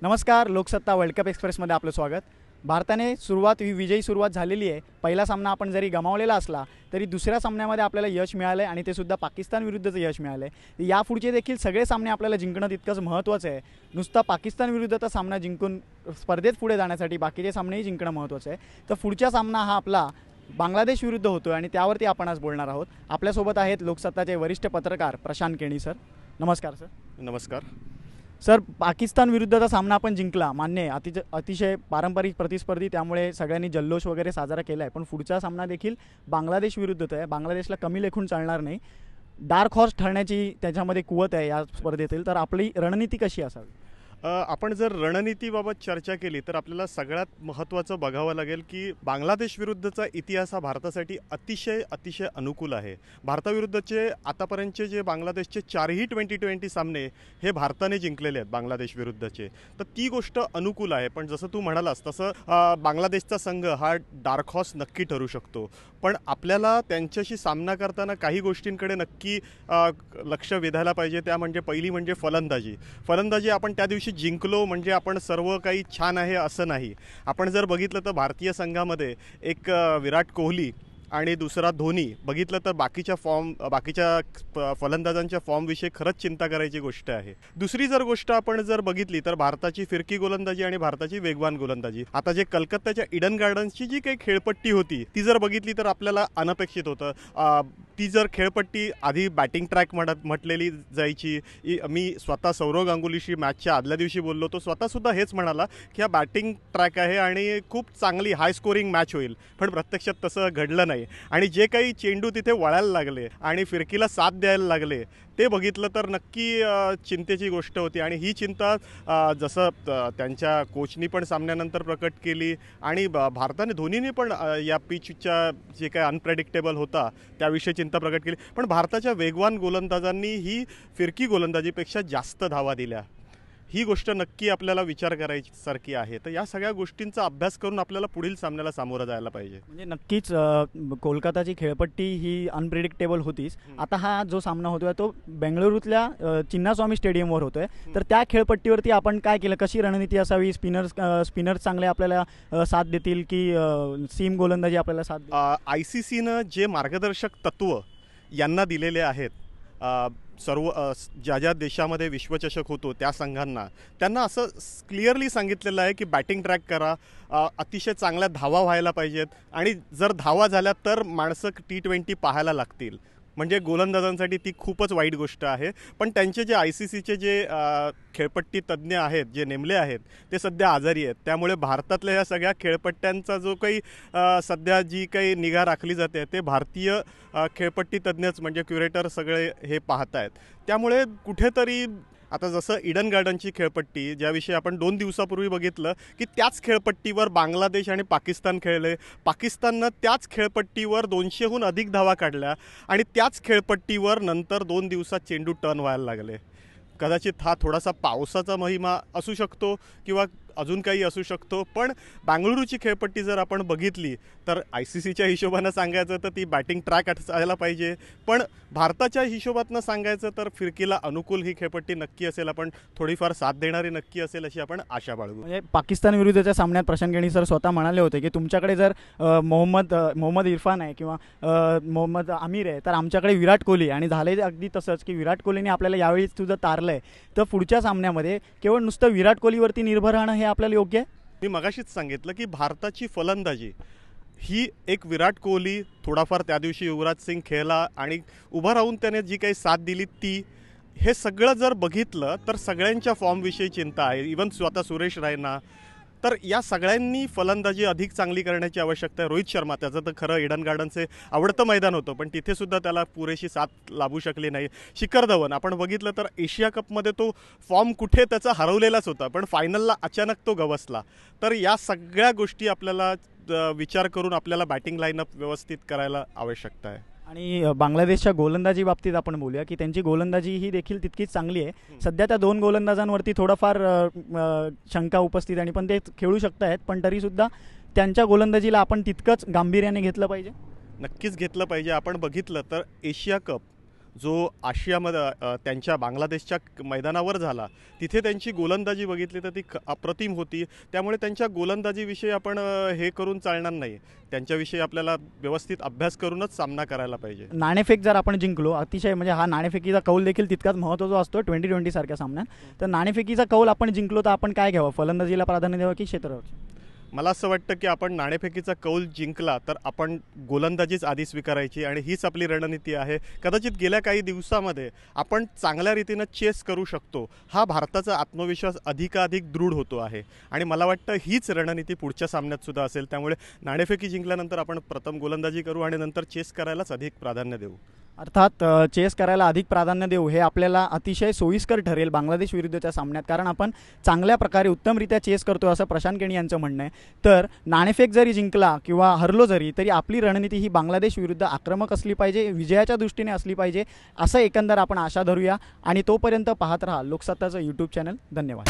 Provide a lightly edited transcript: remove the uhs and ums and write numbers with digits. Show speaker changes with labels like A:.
A: नमस्कार, Loksatta world cup एक्सप्रेसमध्ये आपलं स्वागत। भारताने विजयी सुरुवात झालेली आहे। पहिला सामना आपण जरी गमावलेला असला तरी दुसऱ्या सामन्यामध्ये आपल्याला यश मिळालं आहे आणि ते सुद्धा पाकिस्तान विरुद्धचं यश मिळालं आहे। यापुढचे देखील सगळे सामने आपल्याला जिंकणं तितकंच महत्त्वाचं आहे। नुसता पाकिस्तान विरुद्धचा सामना जिंकून स्पर्धेत पुढे जाण्यासाठी बाकीचे सामनेही जिंकणं महत्त्वाचं आहे। तर पुढचा सामना हा आपला बांगलादेश विरुद्ध होतो आणि त्यावरती आपण आज बोलणार आहोत। आपल्यासोबत आहेत लोकसत्ताचे वरिष्ठ पत्रकार प्रशांत केणी सर। नमस्कार सर।
B: नमस्कार
A: सर, पाकिस्तान विरुद्धचा सामना आपण जिंकला, मान्य आहे, अतिशय पारंपरिक प्रतिस्पर्धी, त्यामुळे सगळ्यांनी जल्लोष वगैरे साजरा केला आहे। पण पुढचा सामना देखील बांगलादेश विरुद्धच आहे। बांगलादेशला कमी लेखून चालणार नाही। डार्क हॉर्स ठरण्याची त्याच्यामध्ये कुवत आहे या स्पर्धेतील। तर आपली रणनीती कशी असावी?
B: आपण जर रणनीतीबाबत चर्चा केली तर आपल्याला सगळ्यात महत्त्वाचं बघावं लागेल की बांगलादेश विरुद्धचा इतिहास हा भारतासाठी अतिशय अनुकूल आहे। भारताविरुद्धचे आतापर्यंतचे जे बांगलादेशचे 4ही T20 सामने हे भारताने जिंकलेले आहेत बांगलादेश विरुद्धचे, तर ती गोष्ट अनुकूल आहे। पण जसं तू म्हणालास तसं बांगलादेशचा संघ हा डार्क हॉर्स नक्की ठरू शकतो, पण आपल्याला त्यांच्याशी सामना करताना काही गोष्टींकडे नक्की लक्ष वेधायला पाहिजे। त्या म्हणजे पहिली म्हणजे फलंदाजी आपण त्या दिवशी जिंकलो म्हणजे आपण सर्व काही छान आहे असं नाही। आपण जर बघितलं तर भारतीय संघामध्ये एक विराट कोहली आणि दुसरा धोनी, बघितलं तर बाकीच्या फलंदाजांच्या फॉर्मविषयी खरंच चिंता करायची गोष्ट आहे। दुसरी जर गोष्ट आपण जर बघितली तर भारताची फिरकी गोलंदाजी आणि भारताची वेगवान गोलंदाजी, आता जे कलकत्त्याच्या ईडन गार्डन्सची जी काही खेळपट्टी होती ती जर बघितली तर आपल्याला अनपेक्षित होतं। ती जर खेळपट्टी आधी बॅटिंग ट्रॅक म्हटलेली जायची। मी स्वतः सौरव गांगुलीशी मॅचच्या आदल्या दिवशी बोललो, तो स्वतःसुद्धा हेच म्हणाला की हा बॅटिंग ट्रॅक आहे आणि खूप चांगली हाय स्कोरिंग मॅच होईल, पण प्रत्यक्षात तसं घडलं नाही। आणि जे काही चेंडू तिथे वळायला लागले आणि फिरकीला साथ द्यायला लागले ते बघितलं तर नक्की चिंतेची गोष्ट होती। आणि ही चिंता जसं त्यांच्या कोचनी पण सामन्यानंतर प्रकट केली आणि भारताने धोनीने पण या पिचच्या जे काय अनप्रेडिक्टेबल होता त्याविषयी चिंता प्रकट केली। पण भारताच्या वेगवान गोलंदाजांनी ही फिरकी गोलंदाजीपेक्षा जास्त धावा दिल्या, ही गोष्ट नक्की आपल्याला विचार करायसारखी आहे। तर या सगळ्या गोष्टींचा अभ्यास करून आपल्याला पुढील सामन्याला सामोरं जायला पाहिजे।
A: म्हणजे नक्कीच कोलकाताची खेळपट्टी ही अनप्रेडिक्टेबल होतीच। आता हा जो सामना होतोय तो बेंगळुरूतल्या चिन्नास्वामी स्टेडियमवर होतोय, तर त्या खेळपट्टीवरती आपण काय केलं, कशी रणनीती असावी? स्पिनर्स चांगले आपल्याला साथ देतील की सीम गोलंदाजी आपल्याला साथ देईल?
B: ICCनं जे मार्गदर्शक तत्व यांना दिलेले आहेत, सर्व ज्या देशामध्ये विश्वचषक होतो त्या संघांना, त्यांना असं क्लिअरली सांगितलेलं आहे की बॅटिंग ट्रॅक करा, अतिशय चांगल्या धावा व्हायला पाहिजेत आणि जर धावा झाल्या तर माणसं T20 पाहायला लागतील। म्हणजे गोलंदाजांसाठी ती खूपच वाईट गोष्ट आहे। पण त्यांचे जे ICCचे जे खेळपट्टी तज्ज्ञ आहेत, जे नेमले आहेत, ते सध्या आजारी आहेत। त्यामुळे भारतातल्या या सगळ्या खेळपट्ट्यांचा जो काही सध्या जी काही निगा राखली जाते ते भारतीय खेळपट्टी तज्ज्ञच म्हणजे क्युरेटर सगळे हे पाहत आहेत। त्यामुळे कुठेतरी आता जसं ईडन गार्डनची खेळपट्टी ज्याविषयी आपण 2 दिवसापूर्वी बघितलं की त्याच खेळपट्टीवर बांगलादेश आणि पाकिस्तान खेळले, पाकिस्ताननं त्याच खेळपट्टीवर 200हून अधिक धावा काढल्या आणि त्याच खेळपट्टीवर नंतर 2 दिवसात चेंडू टर्न व्हायला लागले। कदाचित हा थोडासा पावसाचा महिमा असू शकतो किंवा अजून काही असू शकतो, पण बेंगळुरूची खेळपट्टी जर आपण बघितली तर ICCच्या हिशोबानं सांगायचं तर ती बॅटिंग ट्रॅक असायला पाहिजे, पण भारताच्या हिशोबातनं सांगायचं तर फिरकीला अनुकूल ही खेळपट्टी नक्की असेल, आपण थोडीफार साथ देणारी नक्की असेल अशी आपण आशा बाळगू।
A: म्हणजे पाकिस्तान विरुद्धच्या सामन्यात प्रशांत केणी सर स्वतः म्हणाले होते की तुमच्याकडे जर मोहम्मद इरफान आहे किंवा मोहम्मद आमिर आहे तर आमच्याकडे विराट कोहली, आणि झाले अगदी तसंच की विराट कोहलीने आपल्याला यावेळी तुझं तारलं आहे, तर पुढच्या सामन्यामध्ये केवळ नुसतं विराट कोहलीवरती निर्भर राहणं हे आपल्याला योग्य आहे?
B: मी मगाशीच सांगितलं की भारताची फलंदाजी ही एक विराट कोहली, थोडाफार त्या दिवशी युवराज सिंग खेळला आणि उभं राहून त्याने जी काही साथ दिली ती, हे सगळं जर बघितलं तर सगळ्यांच्या फॉर्मविषयी चिंता आहे। इवन स्वतः सुरेश रैना, तर या सगळ्यांनी फलंदाजी अधिक चांगली करण्याची आवश्यकता आहे। रोहित शर्मा, त्याचं तर खरं ईडन गार्डनचे आवडतं मैदान होतं पण तिथे सुद्धा त्याला पुरेशी साथ लाभू शकली नाही। शिखर धवन आपण बघितलं तर एशिया कपमध्ये तो फॉर्म कुठे त्याचा हरवलेलाच होता, पण फायनलला अचानक तो गवसला। तर या सगळ्या गोष्टी आपल्याला विचार करून आपल्याला बॅटिंग लाईनअप व्यवस्थित करायला आवश्यकता आहे।
A: आणि बांगलादेशच्या गोलंदाजी बाबतीत आपण बोलूया की त्यांची गोलंदाजी ही देखील तितकीच चांगली आहे। सध्या त्या 2 गोलंदाजांवरती थोडाफार शंका उपस्थित आणि पण ते खेळू शकत आहेत, पण तरीसुद्धा त्यांच्या गोलंदाजीला आपण तितकंच गांभीर्याने घेतलं पाहिजे।
B: नक्कीच घेतलं पाहिजे। आपण बघितलं तर एशिया कप जो आशियामध्ये त्यांच्या बांगलादेशच्या मैदानावर झाला, तिथे त्यांची गोलंदाजी बघितली तर ती अप्रतिम होती. त्यामुळे त्यांच्या गोलंदाजीविषयी आपण हे करून चालणार नाही. त्यांच्याविषयी आपल्याला व्यवस्थित अभ्यास करूनच सामना करायला पाहिजे.
A: नाणेफेक जर आपण जिंकलो, अतिशय म्हणजे हा नाणेफेकीचा कौल देखील तितकाच महत्त्वाचा असतो 2020 सारख्या सामन्यात. तर नाणेफेकीचा कौल आपण जिंकलो तर आपण काय घ्यावं, फलंदाजीला प्राधान्य द्यावं की क्षेत्ररक्षण?
B: मला असं वाटतं की आपण नाणेफेकीचा कौल जिंकला तर आपण गोलंदाजीच आधी स्वीकारायची आणि हीच आपली रणनीती आहे. कदाचित गेल्या काही दिवसामध्ये आपण चांगल्या रीतीनं चेस करू शकतो. हा भारताचा आत्मविश्वास अधिकाधिक दृढ होतो आहे आणि मला वाटतं हीच रणनीती पुढच्या सामन्यात सुद्धा असेल. त्यामुळे नाणेफेकी जिंकल्यानंतर आपण प्रथम गोलंदाजी करू आणि नंतर चेस करायलाच अधिक प्राधान्य देऊ.
A: अर्थात चेस करायला अधिक प्राधान्य देऊ हे आपल्याला अतिशय सोयीस्कर ठरेल बांगलादेश विरुद्धच्या सामन्यात, कारण आपण चांगल्या प्रकारे उत्तमरित्या चेस करतो असं प्रशांत केणी यांचं म्हणणं आहे. तर नाणेफेक जरी जिंकला किंवा हरलो जरी तरी आपली रणनीती ही बांगलादेश विरुद्ध आक्रमक असली पाहिजे, विजयाच्या दृष्टीने असली पाहिजे, असं एकंदर आपण आशा धरूया. आणि तोपर्यंत पाहत राहा लोकसत्ताचं यूट्यूब चॅनल. धन्यवाद.